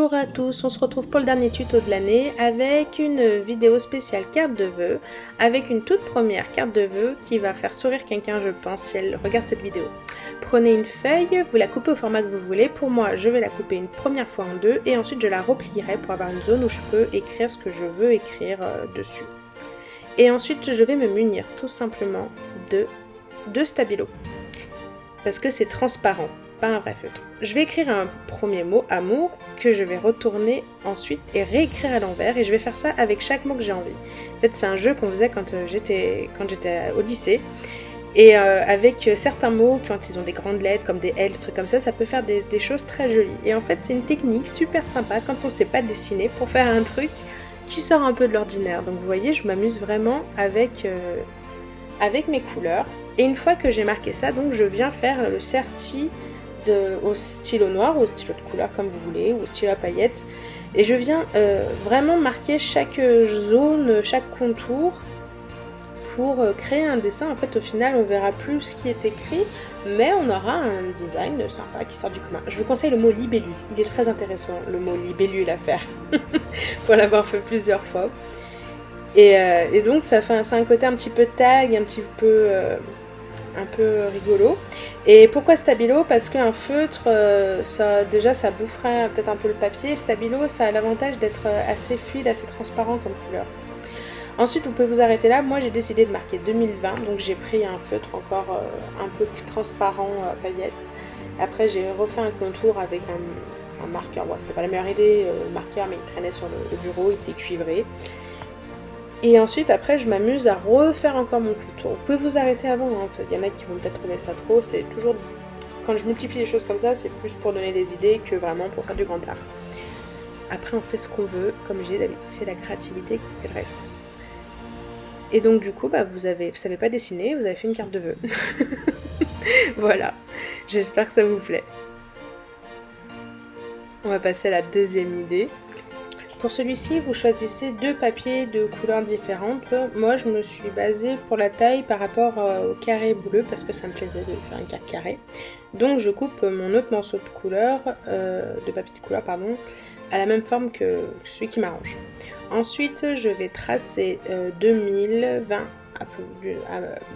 Bonjour à tous, on se retrouve pour le dernier tuto de l'année avec une vidéo spéciale carte de vœux, avec une toute première carte de vœux qui va faire sourire quelqu'un je pense si elle regarde cette vidéo. Prenez une feuille, vous la coupez au format que vous voulez, pour moi je vais la couper une première fois en deux et ensuite je la replierai pour avoir une zone où je peux écrire ce que je veux écrire dessus. Et ensuite je vais me munir tout simplement de deux stabilos, parce que c'est transparent. Un vrai feutre. Je vais écrire un premier mot, amour, que je vais retourner ensuite et réécrire à l'envers, et je vais faire ça avec chaque mot que j'ai envie. En fait, c'est un jeu qu'on faisait quand j'étais au lycée, et avec certains mots, quand ils ont des grandes lettres, comme des L, des trucs comme ça peut faire des choses très jolies. Et en fait, c'est une technique super sympa quand on ne sait pas dessiner, pour faire un truc qui sort un peu de l'ordinaire. Donc vous voyez, je m'amuse vraiment avec mes couleurs. Et une fois que j'ai marqué ça, donc je viens faire le serti au stylo noir, au stylo de couleur comme vous voulez, ou au stylo à paillettes, et je viens vraiment marquer chaque zone, chaque contour pour créer un dessin. En fait, au final on verra plus ce qui est écrit, mais on aura un design sympa qui sort du commun. Je vous conseille le mot libellule, il est très intéressant le mot libellule à faire pour l'avoir fait plusieurs fois, et donc ça fait un côté un petit peu tag, un petit peu rigolo. Et pourquoi stabilo? Parce qu'un feutre, ça boufferait peut-être un peu le papier. Stabilo, ça a l'avantage d'être assez fluide, assez transparent comme couleur. Ensuite, vous pouvez vous arrêter là. Moi, j'ai décidé de marquer 2020, donc j'ai pris un feutre encore un peu plus transparent à paillettes. Après, j'ai refait un contour avec un marqueur. Bon, c'était pas la meilleure idée, le marqueur, mais il traînait sur le bureau, il était cuivré. Et ensuite, après, je m'amuse à refaire encore mon contour. Vous pouvez vous arrêter avant, hein. Il y en a qui vont peut-être trouver ça trop. C'est toujours, quand je multiplie les choses comme ça, c'est plus pour donner des idées que vraiment pour faire du grand art. Après, on fait ce qu'on veut. Comme j'ai d'habitude, c'est la créativité qui fait le reste. Et donc, du coup, vous savez pas dessiner, vous avez fait une carte de vœux. Voilà. J'espère que ça vous plaît. On va passer à la deuxième idée. Pour celui-ci, vous choisissez deux papiers de couleurs différentes. Moi, je me suis basée pour la taille par rapport au carré bleu parce que ça me plaisait de faire un carte carré. Donc, je coupe mon autre morceau de couleur, de papier de couleur, pardon, à la même forme que celui qui m'arrange. Ensuite, je vais tracer 2020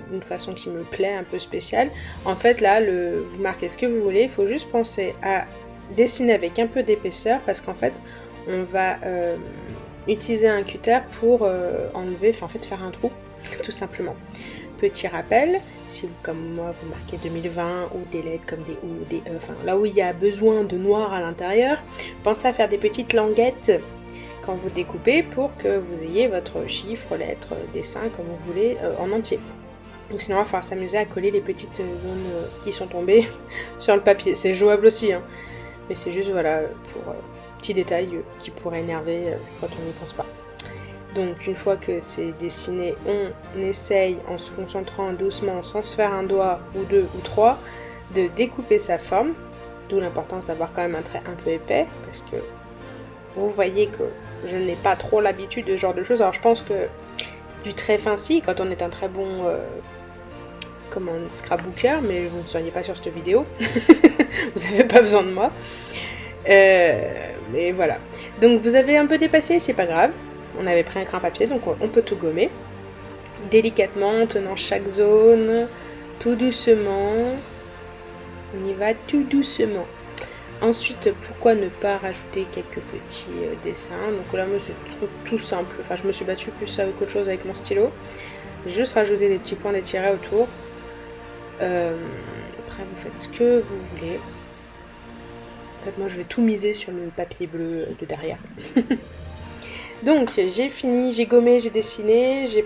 d'une façon qui me plaît, un peu spéciale. En fait, là, vous marquez ce que vous voulez. Il faut juste penser à dessiner avec un peu d'épaisseur parce qu'en fait, on va utiliser un cutter pour enlever, en fait faire un trou, tout simplement. Petit rappel, si vous, comme moi, vous marquez 2020 ou des lettres comme des O, des E, là où il y a besoin de noir à l'intérieur, pensez à faire des petites languettes quand vous découpez pour que vous ayez votre chiffre, lettre, dessin, comme vous voulez, en entier. Donc sinon, il va falloir s'amuser à coller les petites zones qui sont tombées sur le papier. C'est jouable aussi, hein, mais c'est juste, voilà, pour... petit détail qui pourrait énerver quand on n'y pense pas. Donc une fois que c'est dessiné, on essaye en se concentrant doucement, sans se faire un doigt ou deux ou trois, de découper sa forme, d'où l'importance d'avoir quand même un trait un peu épais, parce que vous voyez que je n'ai pas trop l'habitude de ce genre de choses. Alors je pense que du trait fin si, quand on est un très bon scrapbooker, mais vous ne seriez pas sur cette vidéo, vous n'avez pas besoin de moi. Mais voilà. Donc vous avez un peu dépassé, c'est pas grave. On avait pris un crayon papier, donc on peut tout gommer. Délicatement, en tenant chaque zone, tout doucement. On y va tout doucement. Ensuite, pourquoi ne pas rajouter quelques petits dessins? Donc là, moi, c'est tout simple. Enfin, je me suis battue plus avec autre chose avec mon stylo. J'ai juste rajouté des petits points d'étiré autour. Après, vous faites ce que vous voulez. En fait, moi, je vais tout miser sur le papier bleu de derrière. Donc, j'ai fini, j'ai gommé, j'ai dessiné, j'ai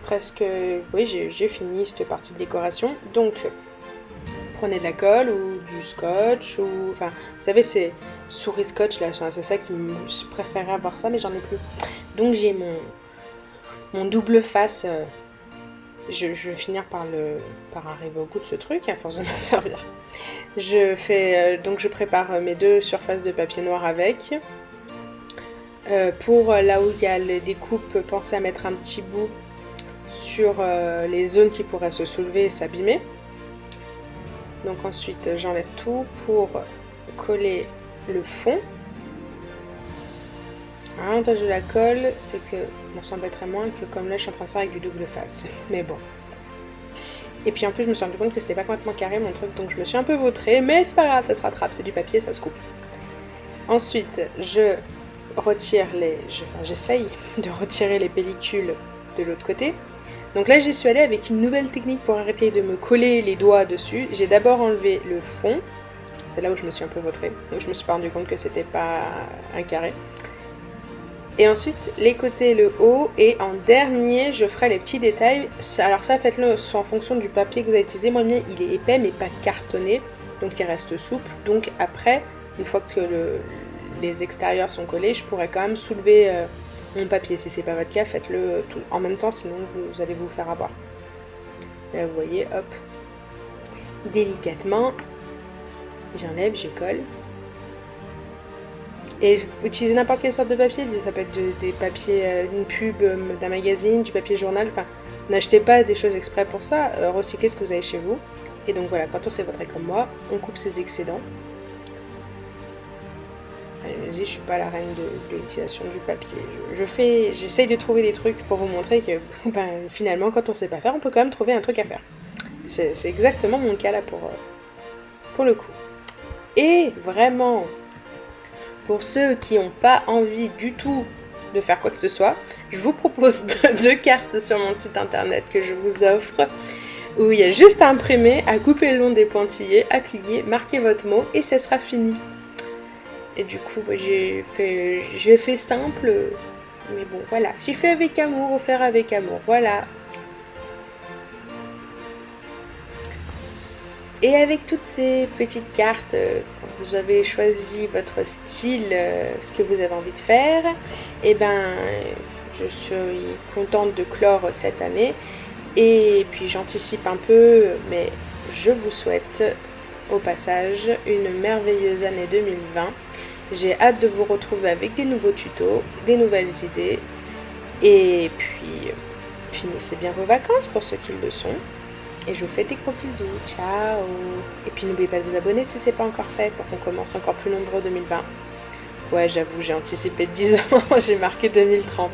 fini cette partie de décoration. Donc, prenez de la colle ou du scotch, ou... Enfin, vous savez, c'est souris scotch, là, c'est ça je préférais avoir ça, mais j'en ai plus. Donc, j'ai mon double face... Je vais finir par arriver au bout de ce truc, à force de m'en servir. Donc je prépare mes deux surfaces de papier noir avec. Pour là où il y a les découpes, pensez à mettre un petit bout sur les zones qui pourraient se soulever et s'abîmer. Donc ensuite j'enlève tout pour coller le fond. L'avantage de la colle, c'est que on s'embêterait moins que comme là je suis en train de faire avec du double face. Mais bon. Et puis en plus je me suis rendu compte que c'était pas complètement carré mon truc, donc je me suis un peu vautrée, mais c'est pas grave, ça se rattrape, c'est du papier, ça se coupe. Ensuite, je retire j'essaye de retirer les pellicules de l'autre côté. Donc là j'y suis allée avec une nouvelle technique pour arrêter de me coller les doigts dessus. J'ai d'abord enlevé le fond, c'est là où je me suis un peu vautrée, donc je me suis pas rendu compte que c'était pas un carré. Et ensuite les côtés, le haut, et en dernier je ferai les petits détails. Alors ça, faites-le en fonction du papier que vous avez utilisé. Moi, le mien il est épais mais pas cartonné, donc il reste souple. Donc après, une fois que les extérieurs sont collés, je pourrais quand même soulever mon papier. Si c'est pas votre cas, faites-le tout en même temps, sinon vous allez vous faire avoir. Là vous voyez, hop, délicatement, j'enlève, je colle. Et vous utilisez n'importe quelle sorte de papier, ça peut être des papiers, une pub d'un magazine, du papier journal, enfin, n'achetez pas des choses exprès pour ça, recyclez ce que vous avez chez vous. Et donc voilà, quand on s'est vautré comme moi, on coupe ses excédents. Je suis pas la reine de l'utilisation du papier. J'essaye de trouver des trucs pour vous montrer que finalement, quand on sait pas faire, on peut quand même trouver un truc à faire. C'est exactement mon cas là pour le coup. Et vraiment, pour ceux qui n'ont pas envie du tout de faire quoi que ce soit, je vous propose deux cartes sur mon site internet que je vous offre, où il y a juste à imprimer, à couper le long des pointillés, à plier, marquer votre mot et ça sera fini. Et du coup, j'ai fait simple, mais bon, voilà. J'ai fait avec amour, offert avec amour, voilà. Et avec toutes ces petites cartes, vous avez choisi votre style, ce que vous avez envie de faire, et ben, je suis contente de clore cette année. Et puis j'anticipe un peu, mais je vous souhaite au passage une merveilleuse année 2020. J'ai hâte de vous retrouver avec des nouveaux tutos, des nouvelles idées. Et puis, finissez bien vos vacances pour ceux qui le sont. Et je vous fais des gros bisous. Ciao. Et puis n'oubliez pas de vous abonner si ce n'est pas encore fait pour qu'on commence encore plus nombreux 2020. Ouais, j'avoue, j'ai anticipé de 10 ans. J'ai marqué 2030.